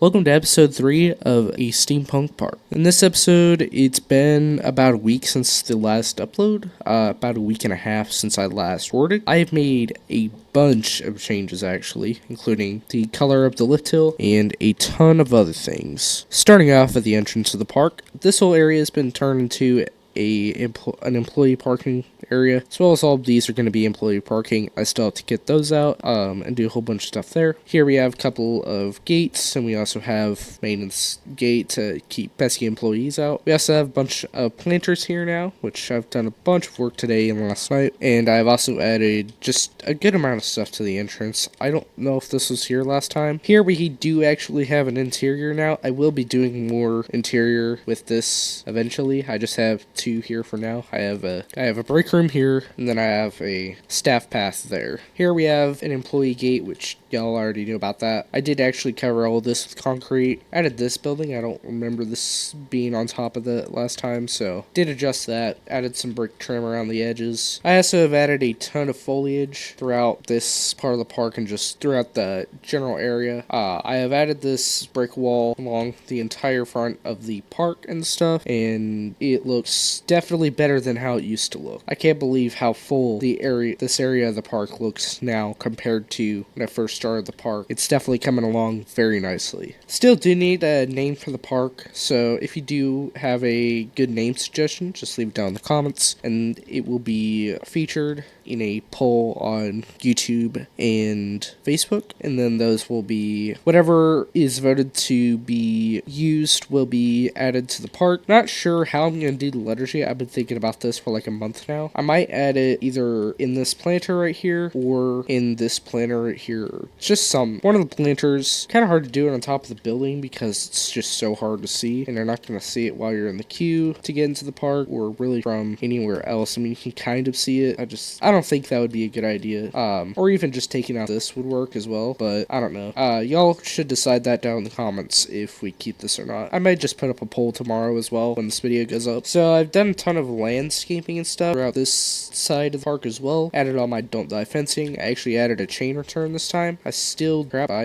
Welcome to episode 3 of a steampunk park. In this episode, it's been about a week since the last upload, about a week and a half since I last recorded. I have made a bunch of changes actually, including the color of the lift hill and a ton of other things. Starting off at the entrance of the park, this whole area has been turned into an employee parking area, as well as all of these are going to be employee parking. I still have to get those out and do a whole bunch of stuff there. Here we have a couple of gates, and we also have maintenance gate to keep pesky employees out. We also have a bunch of planters here now, which I've done a bunch of work today and last night, and I've also added just a good amount of stuff to the entrance. I don't know if this was here last time. Here we do actually have an interior now. I will be doing more interior with this eventually. I just have two here for now. I have a break room here, and then I have a staff path there. Here we have an employee gate, which y'all already knew about that. I did actually cover all this with concrete. I added this building. I don't remember this being on top of it last time, so did adjust that. Added some brick trim around the edges. I also have added a ton of foliage throughout this part of the park and just throughout the general area. I have added this brick wall along the entire front of the park and stuff, and it looks definitely better than how it used to look. I can't believe how full this area of the park looks now compared to when I first started the park. It's definitely coming along very nicely. Still do need a name for the park, so if you do have a good name suggestion, just leave it down in the comments, and it will be featured in a poll on YouTube and Facebook, and then those will be, whatever is voted to be used will be added to the park. Not sure how I'm going to do the letters yet. I've been thinking about this for like a month now. I might add it either in this planter right here or in this planter right here. It's just one of the planters. Kind of hard to do it on top of the building because it's just so hard to see, and you're not going to see it while you're in the queue to get into the park or really from anywhere else. I mean, you can kind of see it. I don't think that would be a good idea. Or even just taking out this would work as well, but I don't know. Y'all should decide that down in the comments if we keep this or not. I might just put up a poll tomorrow as well when this video goes up. So I've done a ton of landscaping and stuff throughout this side of the park as well. Added all my don't die fencing. I actually added a chain return this time. I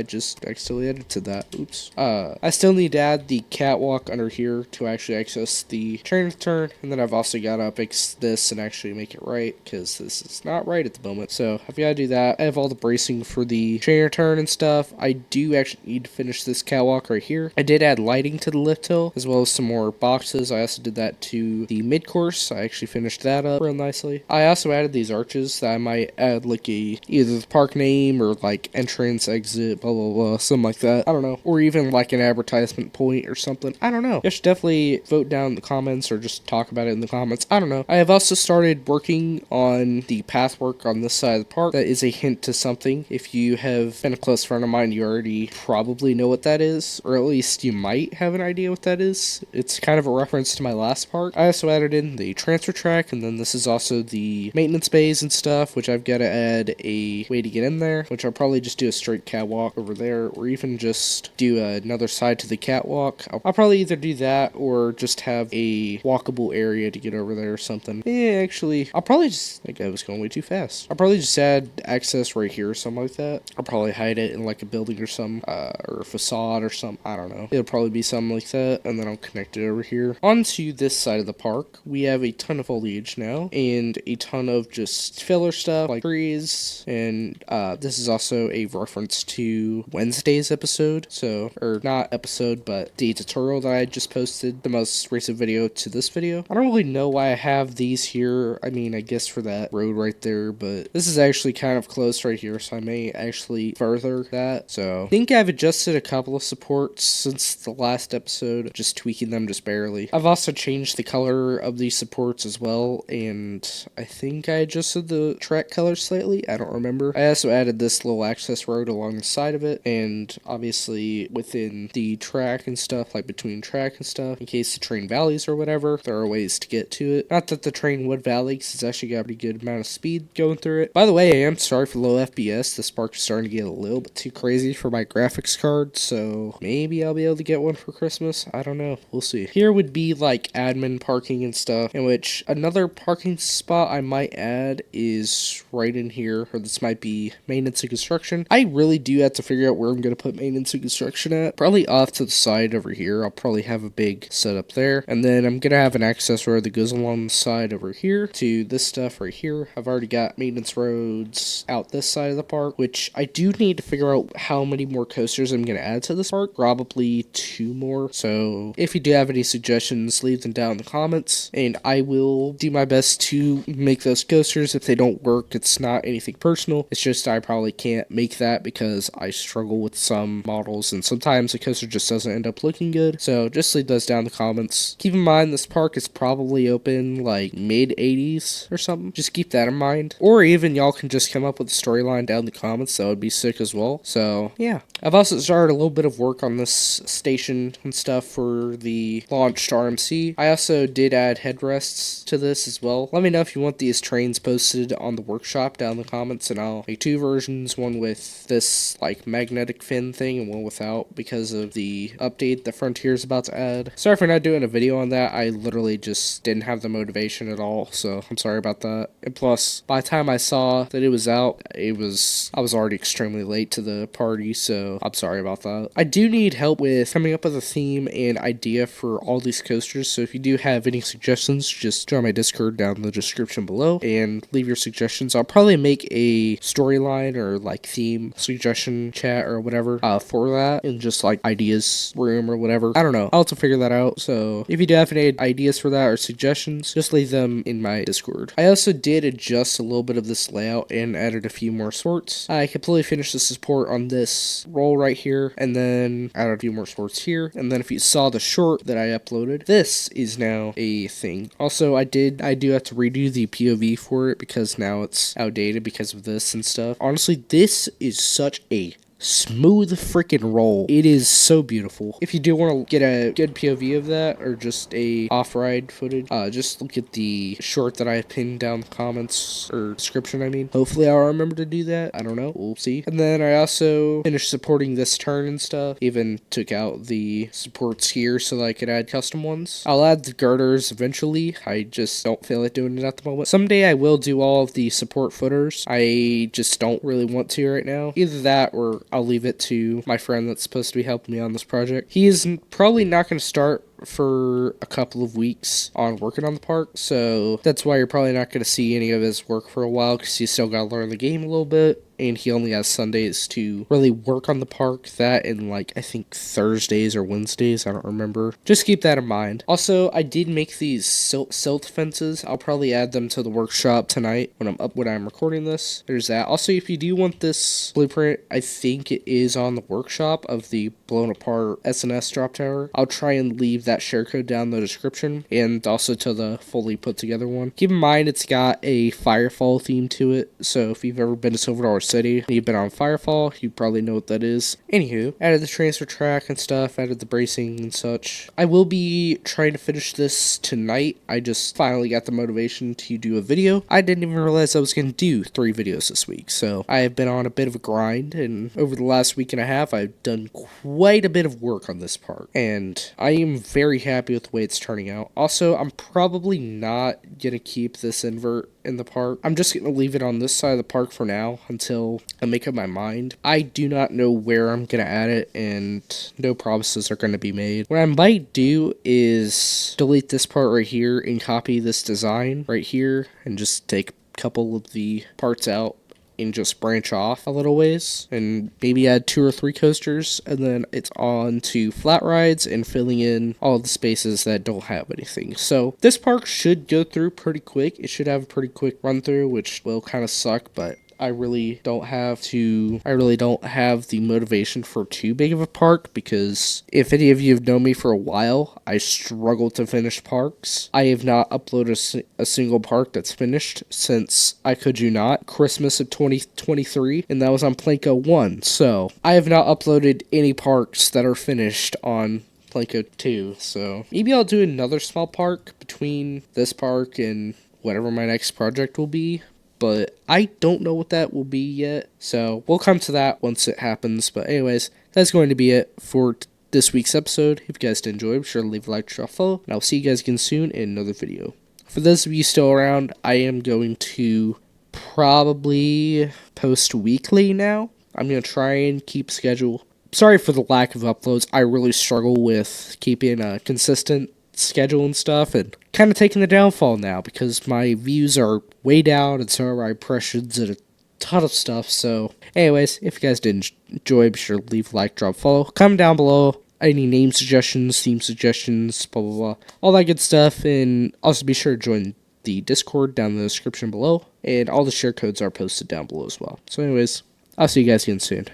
just accidentally edited that. Oops. I still need to add the catwalk under here to actually access the chain return, and then I've also got to fix this and actually make it right, because this is not right at the moment. So I've got to do that. I have all the bracing for the chain return and stuff. I do actually need to finish this catwalk right here. I did add lighting to the lift hill, as well as some more boxes. I also did that to the mid-course. I actually finished that up real nicely. I also added these arches that I might add like either the park name or like entrance, exit, blah, blah, blah, something like that. I don't know. Or even like an advertisement point or something. I don't know. You should definitely vote down in the comments or just talk about it in the comments. I don't know. I have also started working on the path work on this side of the park. That is a hint to something. If you have been a close friend of mine, you already probably know what that is, or at least you might have an idea what that is. It's kind of a reference to my last park. I also added in the transfer track, and then this is also the maintenance bays and stuff, which I've got to add a way to get in there, which I'll probably just do a straight catwalk over there, or even just do another side to the catwalk. I'll probably either do that or just have a walkable area to get over there or something. Actually, I'll probably just, like, I was going way too fast. I'll probably just add access right here or something like that. I'll probably hide it in like a building or something, or a facade or something. I don't know. It'll probably be something like that, and then I'll connect it over here. Onto this side of the park, we have a ton of foliage now, and a ton of just filler stuff like trees, and this is also a reference to Wednesday's episode, so, or not episode, but the tutorial that I just posted, the most recent video to this video. I don't really know why I have these here. I mean, I guess for that road right there, but this is actually kind of close right here, so I may actually further that. So I think I've adjusted a couple of supports since the last episode, just tweaking them just barely. I've also changed the color of these supports as well, and I think I adjusted the track color slightly. I don't remember. I also added this little access road along the side of it, and obviously within the track and stuff, like between track and stuff, in case the train valleys or whatever, there are ways to get to it. Not that the train would valley, because it's actually got a pretty good amount of speed going through it. By the way, I am sorry for low FPS. This park is starting to get a little bit too crazy for my graphics card, so maybe I'll be able to get one for Christmas. I don't know. We'll see. Here would be like admin parking and stuff, in which another parking spot I might add is right in here, or this might be maintenance and construction construction. I really do have to figure out where I'm going to put maintenance and construction at. Probably off to the side over here. I'll probably have a big setup there. And then I'm going to have an access road that goes along the side over here to this stuff right here. I've already got maintenance roads out this side of the park, which I do need to figure out how many more coasters I'm going to add to this park. Probably 2 more. So if you do have any suggestions, leave them down in the comments, and I will do my best to make those coasters. If they don't work, it's not anything personal. It's just I probably can't make that because I struggle with some models, and sometimes the coaster just doesn't end up looking good. So just leave those down in the comments. Keep in mind this park is probably open like mid-80s or something. Just keep that in mind. Or even y'all can just come up with a storyline down in the comments. That would be sick as well. So yeah. I've also started a little bit of work on this station and stuff for the launched RMC. I also did add headrests to this as well. Let me know if you want these trains posted on the workshop down in the comments, and I'll make 2 versions, one with this like magnetic fin thing and one without, because of the update that Frontier is about to add. Sorry for not doing a video on that. I literally just didn't have the motivation at all, so I'm sorry about that. And plus, by the time I saw that it was out, I was already extremely late to the party, so I'm sorry about that. I do need help with coming up with a theme and idea for all these coasters, so if you do have any suggestions, just join my Discord down in the description below and leave your suggestions. I'll probably make a storyline or like theme suggestion chat or whatever for that, and just like ideas room or whatever. I don't know. I'll have to figure that out. So if you do have any ideas for that or suggestions, just leave them in my Discord. I also did adjust a little bit of this layout and added a few more sports. I completely finished the support on this roll right here, and then added a few more sports here. And then if you saw the short that I uploaded, this is now a thing. Also, I do have to redo the POV for it because now it's outdated because of this and stuff. Honestly, this is such a smooth freaking roll. It is so beautiful. If you do want to get a good POV of that, or just a off-ride footage, just look at the short that I pinned down in the comments, or description I mean. Hopefully I'll remember to do that. I don't know. We'll see. And then I also finished supporting this turn and stuff. Even took out the supports here so that I could add custom ones. I'll add the girders eventually. I just don't feel like doing it at the moment. Someday I will do all of the support footers. I just don't really want to right now. Either that, or I'll leave it to my friend that's supposed to be helping me on this project. He is probably not going to start for a couple of weeks on working on the park, so that's why you're probably not going to see any of his work for a while, because he's still got to learn the game a little bit, and he only has Sundays to really work on the park. That and like I think Thursdays or Wednesdays, I don't remember. Just keep that in mind. Also, I did make these silt fences. I'll probably add them to the workshop tonight when I'm recording this. There's that. Also, if you do want this blueprint, I think it is on the workshop of the blown apart S&S drop tower. I'll try and leave that share code down in the description, and also to the fully put together one. Keep in mind it's got a Firefall theme to it, so if you've ever been to Silver Dollar City and you've been on Firefall, you probably know what that is. Anywho, added the transfer track and stuff, added the bracing and such. I will be trying to finish this tonight. I just finally got the motivation to do a video. I didn't even realize I was going to do 3 videos this week, so I have been on a bit of a grind, and over the last week and a half, I've done quite a bit of work on this park, and I am very happy with the way it's turning out. Also, I'm probably not going to keep this invert in the park. I'm just going to leave it on this side of the park for now until I make up my mind. I do not know where I'm going to add it, and no promises are going to be made. What I might do is delete this part right here and copy this design right here and just take a couple of the parts out and just branch off a little ways and maybe add 2 or 3 coasters, and then it's on to flat rides and filling in all the spaces that don't have anything. So this park should go through pretty quick. It should have a pretty quick run through, which will kind of suck, but I really don't have the motivation for too big of a park, because if any of you have known me for a while, I struggle to finish parks. I have not uploaded a single park that's finished since, I could you not, Christmas of 2023, and that was on Planko 1. So I have not uploaded any parks that are finished on Planko 2. So maybe I'll do another small park between this park and whatever my next project will be, but I don't know what that will be yet, so we'll come to that once it happens. But anyways, that's going to be it for this week's episode. If you guys did enjoy, be sure to leave a like, drop a follow, and I'll see you guys again soon in another video. For those of you still around, I am going to probably post weekly now. I'm going to try and keep schedule. Sorry for the lack of uploads. I really struggle with keeping a consistent schedule and stuff, and kind of taking the downfall now because my views are way down and so are my impressions and a ton of stuff. So anyways, if you guys did enjoy, be sure to leave a like, drop a follow, comment down below any name suggestions, theme suggestions, blah blah blah, all that good stuff. And also be sure to join the Discord down in the description below, and all the share codes are posted down below as well. So anyways, I'll see you guys again soon.